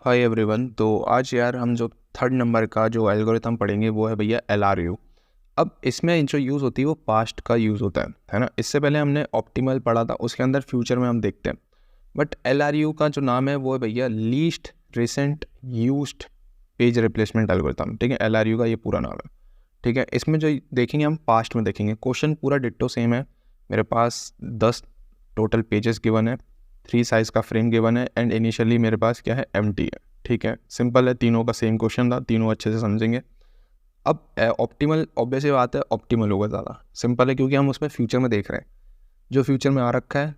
Hi everyone. तो आज यार हम जो थर्ड नंबर का जो एल्गोरिथम पढ़ेंगे वो है भैया LRU। अब इसमें जो यूज़ होती है वो पास्ट का यूज़ होता है ना। इससे पहले हमने ऑप्टिमल पढ़ा था, उसके अंदर फ्यूचर में हम देखते हैं। बट LRU का जो नाम है वो है भैया least recent used page replacement algorithm. ठीक है, LRU का ये पूरा नाम है। ठीक है, इसमें जो देखेंगे हम पास्ट में देखेंगे। क्वेश्चन पूरा डिट्टो सेम है। मेरे पास 10 टोटल पेजेस गिवन है, 3 साइज़ का फ्रेम गिवन है एंड इनिशियली मेरे पास क्या है, एम्प्टी है। ठीक है, सिंपल है, तीनों का सेम क्वेश्चन था, तीनों अच्छे से समझेंगे। अब ऑप्टिमल ऑब्वियस ही बात है, ऑप्टिमल होगा ज़्यादा। सिंपल है क्योंकि हम उसमें फ्यूचर में देख रहे हैं। जो फ्यूचर में आ रखा है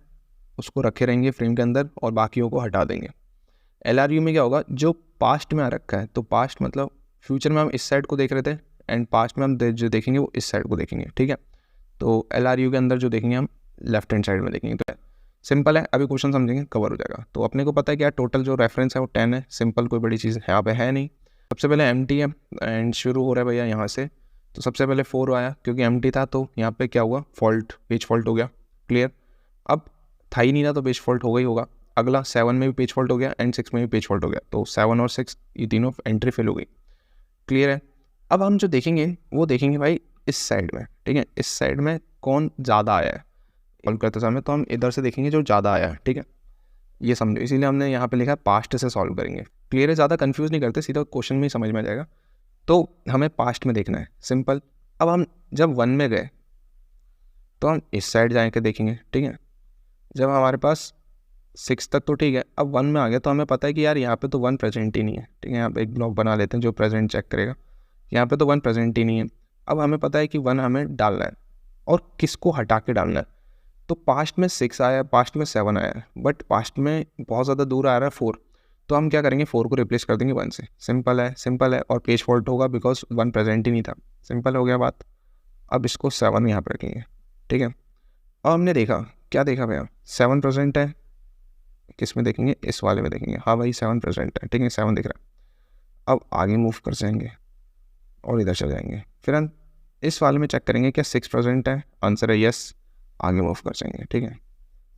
उसको रखे रहेंगे फ्रेम के अंदर और बाकियों को हटा देंगे। LRU में क्या होगा, जो पास्ट में आ रखा है, तो पास्ट मतलब फ्यूचर में हम इस साइड को देख रहे थे एंड पास्ट में हम जो देखेंगे वो इस साइड को देखेंगे। ठीक है, तो LRU के अंदर जो देखेंगे हम लेफ्ट हैंड साइड में देखेंगे। तो सिंपल है, अभी क्वेश्चन समझेंगे कवर हो जाएगा। तो अपने को पता है कि यार टोटल जो रेफरेंस है वो 10 है। सिंपल, कोई बड़ी चीज़ यहाँ पे है नहीं। सबसे पहले एम्प्टी है एंड शुरू हो रहा है भैया यहाँ से। तो सबसे पहले 4 आया क्योंकि एम्प्टी था, तो यहाँ पे क्या हुआ, फॉल्ट, पेज फॉल्ट हो गया। क्लियर। अब था ही नहीं था तो पेज फॉल्ट हो गई होगा। अगला 7 में भी पेज फॉल्ट हो गया एंड 6 में भी पेज फॉल्ट हो गया। तो 7 और 6 ये तीनों एंट्री फेल हो गई। क्लियर है। अब हम जो देखेंगे वो देखेंगे भाई इस साइड में। ठीक है, इस साइड में कौन ज़्यादा आया है सॉल्व करते समय, तो हम इधर से देखेंगे जो ज़्यादा आया है। ठीक है, ये समझो, इसीलिए हमने यहाँ पे लिखा है पास्ट से सॉल्व करेंगे। क्लियर है, ज़्यादा कंफ्यूज नहीं करते, सीधा क्वेश्चन में ही समझ में आ जाएगा। तो हमें पास्ट में देखना है, सिंपल। अब हम जब 1 में गए तो हम इस साइड जाके देखेंगे। ठीक है, जब हमारे पास 6 तक तो ठीक है, अब 1 में आ गया तो हमें पता है कि यार यहाँ पे तो 1 प्रेजेंट ही नहीं है। ठीक है, यहाँ पे एक ब्लॉक बना लेते हैं जो प्रेजेंट चेक करेगा। यहाँ पे तो 1 प्रेजेंट ही नहीं है। अब हमें पता है कि 1 हमें डालना है और किसको हटा के डालना है। तो पास्ट में 6 आया, पास्ट में 7 आया, बट पास्ट में बहुत ज़्यादा दूर आ रहा है 4। तो हम क्या करेंगे, 4 को रिप्लेस कर देंगे 1 से। सिंपल है, सिंपल है। और पेज फॉल्ट होगा बिकॉज 1 प्रेजेंट ही नहीं था। सिंपल हो गया बात। अब इसको 7 यहाँ पर रखेंगे। ठीक है, अब हमने देखा, क्या देखा भैया, 7 प्रेजेंट है। किस में देखेंगे, इस वाले में देखेंगे। हाँ भाई 7 प्रेजेंट है। ठीक है, 7 दिख रहा है। अब आगे मूव कर जाएंगे और इधर चले जाएंगे। फिर हम इस वाले में चेक करेंगे क्या 6 प्रेजेंट है। आंसर है यस, आगे मूव कर जाएंगे। ठीक है,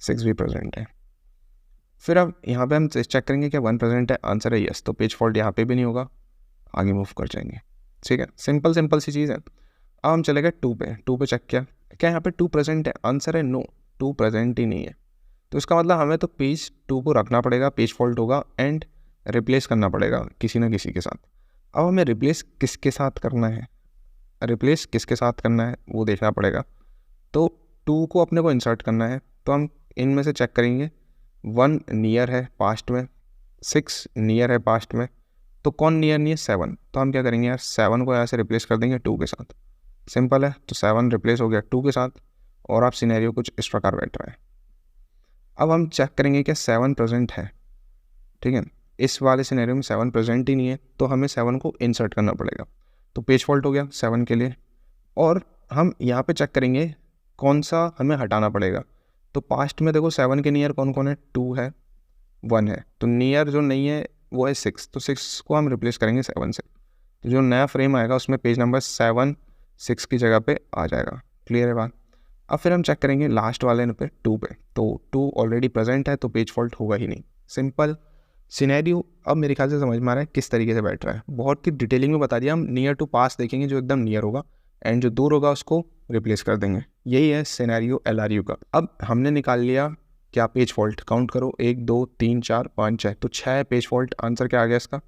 6 भी प्रेजेंट है। फिर अब यहाँ पे हम चेक करेंगे क्या 1 प्रेजेंट है। आंसर है यस, तो पेज फॉल्ट यहाँ पे भी नहीं होगा, आगे मूव कर जाएंगे। ठीक है, सिंपल सिंपल सी चीज़ है। अब हम चले गए 2 पे। 2 पे चेक किया, क्या यहाँ पे 2 प्रेजेंट है। आंसर है नो, 2 प्रेजेंट ही नहीं है। तो इसका मतलब हमें तो पेज 2 को रखना पड़ेगा, पेज फॉल्ट होगा एंड रिप्लेस करना पड़ेगा किसी न किसी के साथ। अब हमें रिप्लेस किसके साथ करना है, रिप्लेस किसके साथ करना है वो देखना पड़ेगा। तो 2 को अपने को इंसर्ट करना है, तो हम इनमें से चेक करेंगे। 1 नियर है पास्ट में, 6 नियर है पास्ट में, तो कौन नियर नहीं है, 7। तो हम क्या करेंगे यार, 7 को यहाँ से रिप्लेस कर देंगे 2 के साथ। सिंपल है, तो 7 रिप्लेस हो गया 2 के साथ और आप सिनेरियो कुछ इस प्रकार बैठ रहा है। अब हम चेक करेंगे क्या 7 प्रेजेंट है। ठीक है, इस वाले सिनेरियो में 7 प्रेजेंट ही नहीं है, तो हमें 7 को इंसर्ट करना पड़ेगा। तो पेज फॉल्ट हो गया 7 के लिए। और हम यहाँ पे चेक करेंगे कौन सा हमें हटाना पड़ेगा। तो पास्ट में देखो 7 के नियर कौन कौन है, 2 है, 1 है। तो नियर जो नहीं है वो है 6, तो 6 को हम रिप्लेस करेंगे 7 से। तो जो नया फ्रेम आएगा उसमें पेज नंबर 7 6 की जगह पे आ जाएगा। क्लियर है बात। अब फिर हम चेक करेंगे लास्ट वाले पे 2 पे, तो 2 ऑलरेडी प्रेजेंट है तो पेज फॉल्ट होगा ही नहीं। सिंपल सिनेरियो अब मेरे ख्याल से समझ में आ रहा है किस तरीके से बैठ रहा है। बहुत ही डिटेलिंग में बता दिया। हम नियर टू पास देखेंगे, जो एकदम नियर होगा एंड जो दूर होगा उसको रिप्लेस कर देंगे। यही है सिनेरियो LRU का। अब हमने निकाल लिया क्या पेज फॉल्ट, काउंट करो 1 2 3 4 5 6, तो 6 पेज फॉल्ट। आंसर क्या आ गया इसका,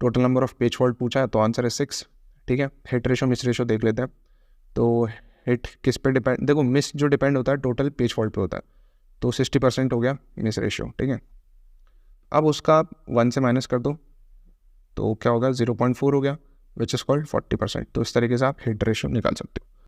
total number of page fault पूछा है तो आंसर है 6। ठीक है, हिट रेशो मिस रेशो देख लेते हैं। तो हिट किस पे डिपेंड, देखो मिस जो डिपेंड होता है टोटल पेज फॉल्ट पे होता है, तो 60% हो गया मिस रेशो। ठीक है, अब उसका 1 से माइनस कर दो तो क्या होगा, 0.4 हो गया, विच इज़ कॉल्ड 40%। तो इस तरीके से आप हिट रेशो निकाल सकते हो।